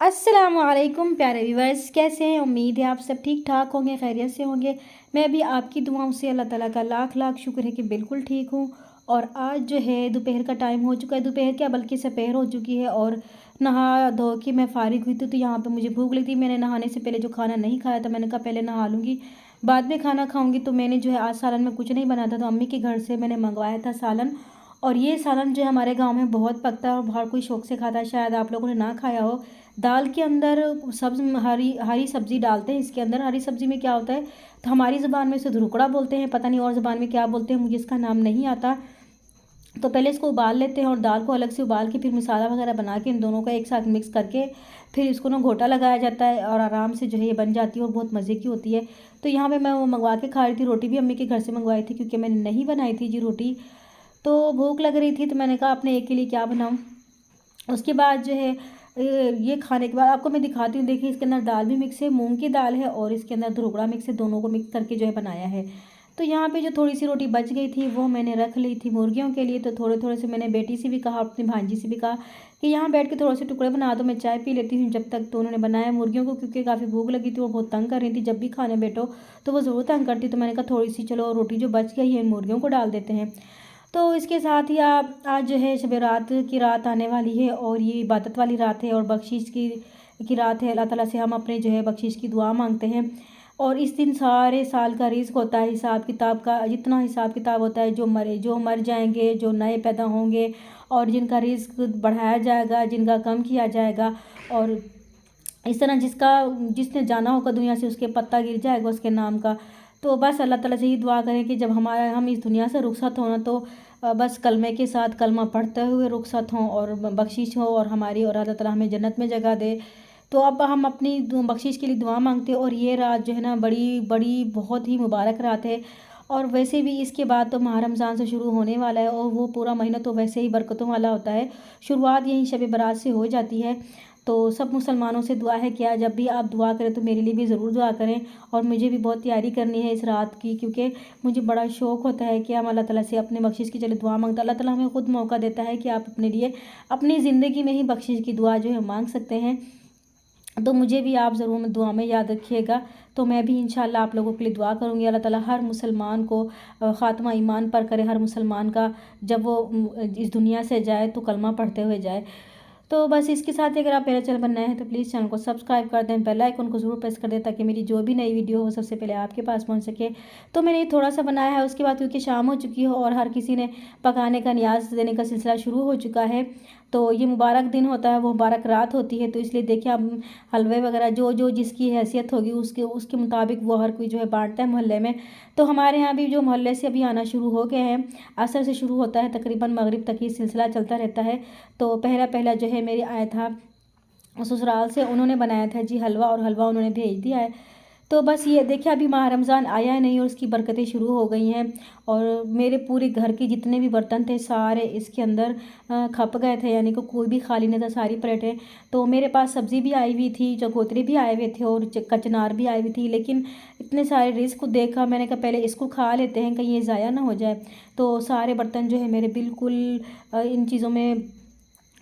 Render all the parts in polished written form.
अस्सलामुअलैकुम प्यारे व्यूवर्स, कैसे हैं। उम्मीद है आप सब ठीक ठाक होंगे, खैरियत से होंगे। मैं भी आपकी दुआओं से अल्लाह ताला का लाख लाख शुक्र है कि बिल्कुल ठीक हूँ। और आज जो है दोपहर का टाइम हो चुका है, दोपहर क्या बल्कि दोपहर हो चुकी है। और नहा धो के मैं फ़ारिग हुई थी, तो यहाँ पे मुझे भूख लगी थी। मैंने नहाने से पहले जो खाना नहीं खाया था, मैंने कहा पहले नहा लूँगी, बाद में खाना खाऊँगी। तो मैंने जो है आज सालन में कुछ नहीं बना था, तो अम्मी के घर से मैंने मंगवाया था सालन। और ये सालन जो है हमारे गांव में बहुत पकता है और बहुत कोई शौक से खाता है। शायद आप लोगों ने ना खाया हो। दाल के अंदर सब्ज़ हरी हरी सब्ज़ी डालते हैं। इसके अंदर हरी सब्ज़ी में क्या होता है, तो हमारी ज़ुबान में इसे धुरकड़ा बोलते हैं, पता नहीं और ज़ुबान में क्या बोलते हैं, मुझे इसका नाम नहीं आता। तो पहले इसको उबाल लेते हैं और दाल को अलग से उबाल के फिर मसाला वगैरह बना के इन दोनों का एक साथ मिक्स करके फिर इसको ना घोटा लगाया जाता है और आराम से जो है ये बन जाती है और बहुत मज़े की होती है। तो यहाँ पे मैं वो मंगवा के खा रही थी। रोटी भी अम्मी के घर से मंगवाई थी क्योंकि मैंने नहीं बनाई थी जी रोटी। तो भूख लग रही थी, तो मैंने कहा अपने एक के लिए क्या बनाऊँ। उसके बाद जो है ये खाने के बाद आपको मैं दिखाती हूँ। देखिए इसके अंदर दाल भी मिक्स है, मूंग की दाल है और इसके अंदर धुरगड़ा मिक्स है, दोनों को मिक्स करके जो है बनाया है। तो यहाँ पे जो थोड़ी सी रोटी बच गई थी वो मैंने रख ली थी मुर्गियों के लिए। तो थोड़े थोड़े से मैंने बेटी से भी कहा, अपनी भांजी से भी कहा कि यहाँ बैठ के थोड़े से टुकड़े बना दो, मैं चाय पी लेती हूँ जब तक। तो उन्होंने बनाया मुर्गियों को, क्योंकि काफ़ी भूख लगी थी, वो बहुत तंग कर रही थी। जब भी खाने बैठो तो वो ज़रूर तंग करती। तो मैंने कहा थोड़ी सी चलो रोटी जो बच गई है मुर्गियों को डाल देते हैं। तो इसके साथ ही आप आज जो है शब रात की रात आने वाली है और ये इबादत वाली रात है और बख्शिश की रात है। अल्लाह ताला से हम अपने जो है बख्शिश की दुआ मांगते हैं। और इस दिन सारे साल का रिज़्क होता है, हिसाब किताब का जितना हिसाब किताब होता है, जो मर जाएंगे, जो नए पैदा होंगे और जिनका रिज़्क बढ़ाया जाएगा, जिनका कम किया जाएगा। और इस तरह जिसने जाना होगा दुनिया से उसके पत्ता गिर जाएगा उसके नाम का। तो बस अल्लाह ताला से ही दुआ करें कि जब हम इस दुनिया से रुखसत होना, तो बस कलमे के साथ कलमा पढ़ते हुए रुखसत हों और बख्शिश हो और हमारी, और अल्लाह ताला हमें जन्नत में जगह दे। तो अब हम अपनी बख्शिश के लिए दुआ मांगते हैं। और ये रात जो है ना बड़ी बड़ी बहुत ही मुबारक रात है। और वैसे भी इसके बाद तो माह रमज़ान से शुरू होने वाला है और वो पूरा महीना तो वैसे ही बरकतों वाला होता है। शुरुआत यहीं शब बारात से हो जाती है। तो सब मुसलमानों से दुआ है कि आज जब भी आप दुआ करें तो मेरे लिए भी ज़रूर दुआ करें। और मुझे भी बहुत तैयारी करनी है इस रात की, क्योंकि मुझे बड़ा शौक़ होता है कि हम अल्लाह ताला से अपने बख्शिश की चले दुआ मांगते। अल्लाह ताला हमें ख़ुद मौका देता है कि आप अपने लिए अपनी ज़िंदगी में ही बख्शिश की दुआ जो है मांग सकते हैं। तो मुझे भी आप ज़रूर दुआ में याद रखिएगा। तो मैं भी इंशाअल्लाह आप लोगों के लिए दुआ करूँगी। अल्लाह ताला हर मुसलमान को ख़ात्मा ईमान पर करे। हर मुसलमान का जब वो इस दुनिया से जाए तो कलमा पढ़ते हुए जाए। तो बस इसके साथ ही अगर आप मेरा चैनल पर नए हैं तो प्लीज़ चैनल को सब्सक्राइब कर दें, बेल आइकन को ज़रूर प्रेस कर दें ताकि मेरी जो भी नई वीडियो हो सबसे पहले आपके पास पहुंच सके। तो मैंने थोड़ा सा बनाया है, उसके बाद क्योंकि शाम हो चुकी हो और हर किसी ने पकाने का न्याज़ देने का सिलसिला शुरू हो चुका है। तो ये मुबारक दिन होता है, वो मुबारक रात होती है। तो इसलिए देखिए हम हलवे वगैरह जो जो जिसकी हैसियत होगी उसके उसके मुताबिक वो हर कोई जो है बांटता है मोहल्ले में। तो हमारे यहाँ भी जो मोहल्ले से अभी आना शुरू हो गए हैं, असर से शुरू होता है, तकरीबन मगरिब तक ये सिलसिला चलता रहता है। तो पहला पहला जो है मेरी आया था ससुराल से, उन्होंने बनाया था जी हलवा, और हलवा उन्होंने भेज दिया है। तो बस ये देखिए अभी माह रमज़ान आया है नहीं और उसकी बरकतें शुरू हो गई हैं। और मेरे पूरे घर के जितने भी बर्तन थे सारे इसके अंदर खप गए थे, यानी कि कोई भी खाली नहीं था, सारी प्लेटें। तो मेरे पास सब्ज़ी भी आई हुई थी, चकोतरे भी आए हुए थे और कचनार भी आई हुई थी। लेकिन इतने सारे रिस्क को देखा, मैंने कहा पहले इसको खा लेते हैं कहीं ये ज़ाया ना हो जाए। तो सारे बर्तन जो है मेरे बिल्कुल इन चीज़ों में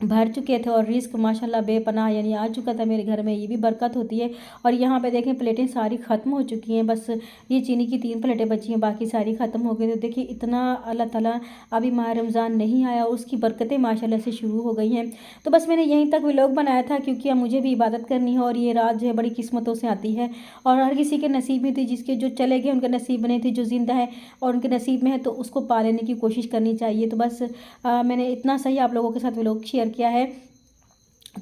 भर चुके थे और रिस्क माशाल्लाह बेपनाह यानी आ चुका था मेरे घर में। ये भी बरकत होती है। और यहाँ पे देखें प्लेटें सारी ख़त्म हो चुकी हैं, बस ये चीनी की 3 प्लेटें बची हैं, बाकी सारी ख़त्म हो गई। तो देखिए इतना अल्लाह ताला अभी माह रमज़ान नहीं आया और उसकी बरकतें माशाल्लाह से शुरू हो गई हैं। तो बस मैंने यहीं तक व्लॉग बनाया था क्योंकि अब मुझे भी इबादत करनी है और ये रात जो है बड़ी किस्मतों से आती है और हर किसी के नसीब में थी। जिसके जो चले गए उनके नसीब में नहीं थी, जो ज़िंदा है और उनके नसीब में है तो उसको पा लेने की कोशिश करनी चाहिए। तो बस मैंने इतना सही आप लोगों के साथ व्लॉग शेयर किया है।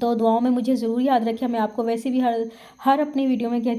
तो दुआओं में मुझे ज़रूर याद रखिए। मैं आपको वैसे भी हर अपनी वीडियो में कहती